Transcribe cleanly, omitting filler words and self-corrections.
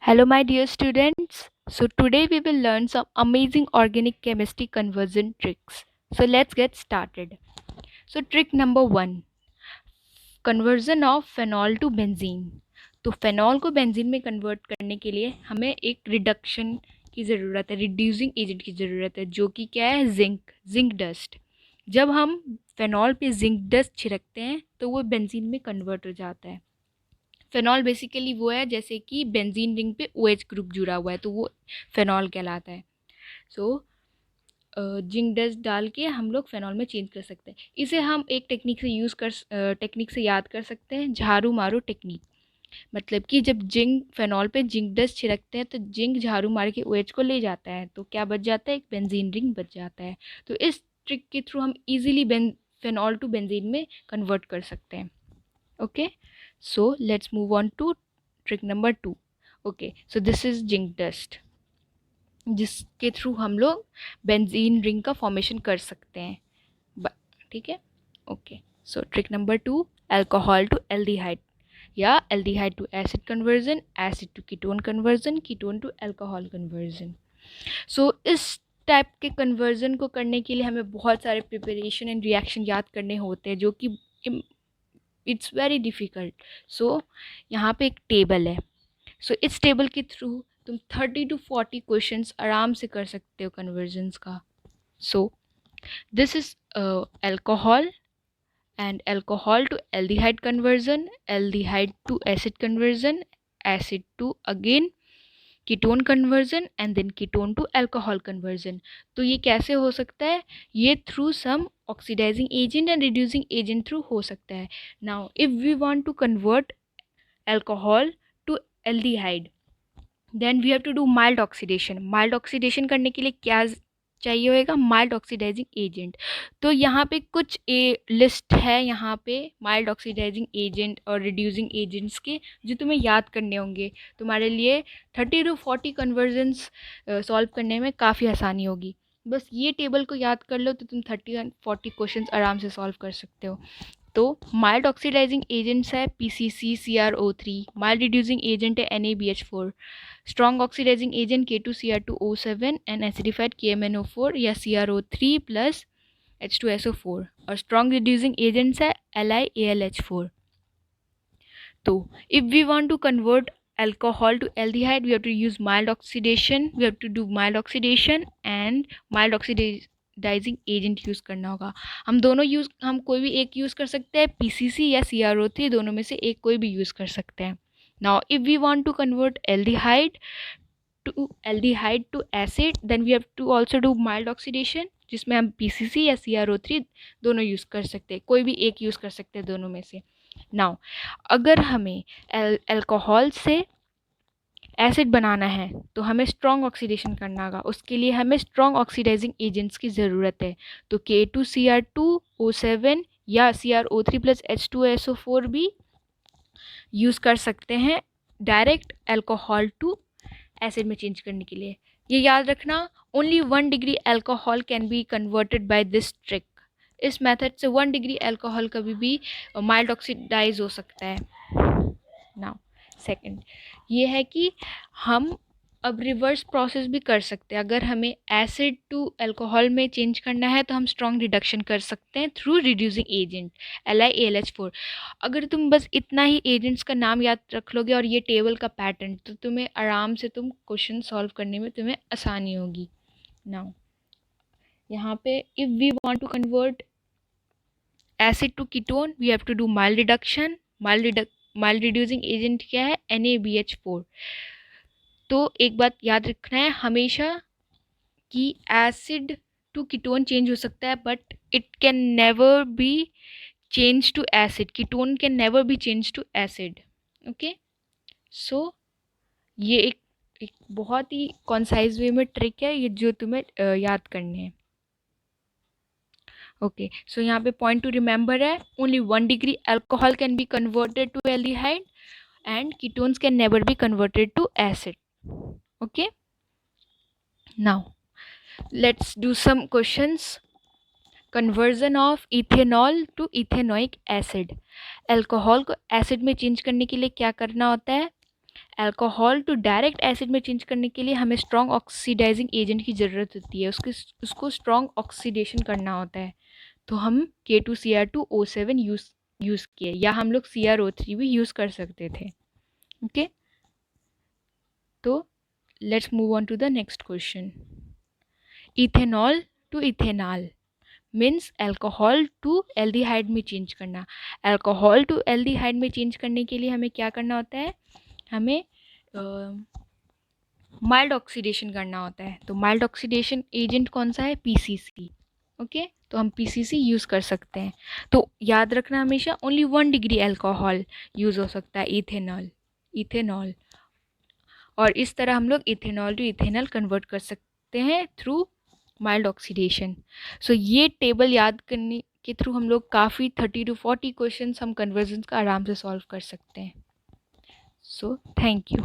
Hello, my dear students. So, today we will learn some amazing organic chemistry conversion tricks. So, let's get started. So, trick number one, conversion of phenol to benzene. तो phenol को benzene में convert करने के लिए हमें एक reduction की ज़रूरत है, रिड्यूसिंग एजेंट की ज़रूरत है, जो कि क्या है, जिंक डस्ट। जब हम फेनॉल पे जिंक डस्ट छिड़कते हैं तो वो बेंजीन में कन्वर्ट हो जाता है। फेनॉल बेसिकली वो है जैसे कि बेंजीन रिंग पे OH ग्रुप जुड़ा हुआ है, तो वो फेनॉल कहलाता है। सो जिंक डस्ट डाल के हम लोग फेनॉल में चेंज कर सकते हैं। इसे हम एक टेक्निक से याद कर सकते हैं, झाड़ू मारो टेक्निक। मतलब कि जब फेनॉल पे जिंक डस्ट छिड़कते हैं तो जिंक झाड़ू मार के OH को ले जाता है, तो क्या बच जाता है, एक बेंजीन रिंग बच जाता है। तो इस ट्रिक के थ्रू हम इजीली फेनॉल टू बेंजीन में कन्वर्ट कर सकते हैं। Okay, so let's move on to trick number 2. Okay, so this is zinc dust, जिसके थ्रू हम लोग बेंजीन रिंग का फॉर्मेशन कर सकते हैं। ठीक है। Okay, so trick number 2, alcohol to aldehyde या aldehyde to acid conversion, acid to ketone conversion, ketone to alcohol conversion. So इस टाइप के कन्वर्जन को करने के लिए हमें बहुत सारे प्रिपरेशन एंड रिएक्शन याद करने होते हैं, जो कि इट्स वेरी डिफ़िकल्ट। सो यहाँ पे एक टेबल है। सो इस टेबल के थ्रू तुम 30 to 40 क्वेश्चंस आराम से कर सकते हो कन्वर्जन्स का। So this is alcohol and alcohol to aldehyde conversion, aldehyde to acid conversion, acid to again ketone conversion and then ketone to alcohol conversion. तो ये कैसे हो सकता है, ये through some oxidising agent and reducing agent through हो सकता है। Now if we want to convert alcohol to aldehyde, then we have to do mild oxidation. Mild oxidation करने के लिए क्या चाहिए होएगा, माइल्ड ऑक्सीडाइजिंग एजेंट। तो यहाँ पे कुछ लिस्ट है यहाँ पे माइल्ड ऑक्सीडाइजिंग एजेंट और रिड्यूसिंग एजेंट्स के, जो तुम्हें याद करने होंगे। तुम्हारे लिए 30 to 40 कन्वर्जन्स सॉल्व करने में काफ़ी आसानी होगी। बस ये टेबल को याद कर लो तो तुम 30 and 40 क्वेश्चंस आराम से सॉल्व कर सकते हो। तो माइल्ड ऑक्सीडाइजिंग एजेंट्स है PCC CrO3, mild reducing agent है NaBH4, strong oxidising agent K2Cr2O7 and acidified KMnO4 या CrO3 प्लस H2SO4, और स्ट्रॉन्ग रिड्यूसिंग एजेंट्स है LiAlH4। तो if we want to convert alcohol to aldehyde, we have to use mild oxidation, we have to do mild oxidation and mild oxidizing agent use करना होगा। हम कोई भी एक use कर सकते हैं, PCC या CrO3, दोनों में से एक कोई भी यूज़ कर सकते हैं। Now if we want to convert aldehyde to acid, then we have to also do mild oxidation, जिसमें हम PCC या CrO3 दोनों यूज़ कर सकते हैं, कोई भी एक यूज़ कर सकते हैं दोनों में से। नाउ अगर हमें अल्कोहल से एसिड बनाना है तो हमें स्ट्रॉन्ग ऑक्सीडेशन करना होगा। उसके लिए हमें स्ट्रॉन्ग ऑक्सीडाइजिंग एजेंट्स की ज़रूरत है। तो K2Cr2O7 या CrO3 प्लस H2SO4 भी यूज़ कर सकते हैं डायरेक्ट अल्कोहल टू एसिड में चेंज करने के लिए। ये याद रखना, only 1 degree alcohol can be converted by this trick. इस मेथड से 1 डिग्री अल्कोहल कभी भी माइल्ड ऑक्सीडाइज हो सकता है। नाउ सेकंड ये है कि हम अब रिवर्स प्रोसेस भी कर सकते हैं। अगर हमें एसिड टू अल्कोहल में चेंज करना है तो हम स्ट्रॉन्ग रिडक्शन कर सकते हैं थ्रू रिड्यूसिंग एजेंट LiAlH4। अगर तुम बस इतना ही एजेंट्स का नाम याद रख लोगे और ये टेबल का पैटर्न, तो तुम्हें आराम से क्वेश्चन सॉल्व करने में तुम्हें आसानी होगी। नाउ यहाँ पे if we want to convert acid to ketone, we have to do mild reduction. Mild reducing agent क्या है, NaBH4। तो एक बात याद रखना है हमेशा कि एसिड टू कीटोन चेंज हो सकता है, but it can never be change to acid. Ketone can never be change to acid. Okay, so ये एक बहुत ही कॉन्साइज वे में ट्रिक है ये, जो तुम्हें याद करने हैं। ओके, सो यहाँ पे पॉइंट टू रिमेंबर है, only 1 degree alcohol can be converted to aldehyde and ketones can never be converted to acid. Okay, now let's do some questions. Conversion of ethanol to ethanoic acid. Alcohol को acid में change करने के लिए क्या करना होता है, alcohol to direct acid में चेंज करने के लिए हमें स्ट्रॉन्ग ऑक्सीडाइजिंग एजेंट की ज़रूरत होती है, उसको स्ट्रॉन्ग ऑक्सीडेशन करना होता है। तो हम K2Cr2O7 यूज़ किए, या हम लोग CrO3 भी यूज़ कर सकते थे। ओके, तो let's move on to the next question. Ethanol to ethanol means alcohol to aldehyde में चेंज करना। अल्कोहल टू एल्डिहाइड में चेंज करने के लिए हमें क्या करना होता है, हमें माइल्ड ऑक्सीडेशन करना होता है। तो माइल्ड ऑक्सीडेशन एजेंट कौन सा है, PCC। ओके, तो हम PCC यूज़ कर सकते हैं। तो याद रखना हमेशा ओनली 1 डिग्री अल्कोहल यूज़ हो सकता है, इथेनॉल। और इस तरह हम लोग इथेनॉल टू इथेनॉल कन्वर्ट कर सकते हैं थ्रू माइल्ड ऑक्सीडेशन। सो ये टेबल याद करने के थ्रू हम लोग काफ़ी 30 to 40 क्वेश्चन हम कन्वर्जन का आराम से सॉल्व कर सकते हैं। So thank you.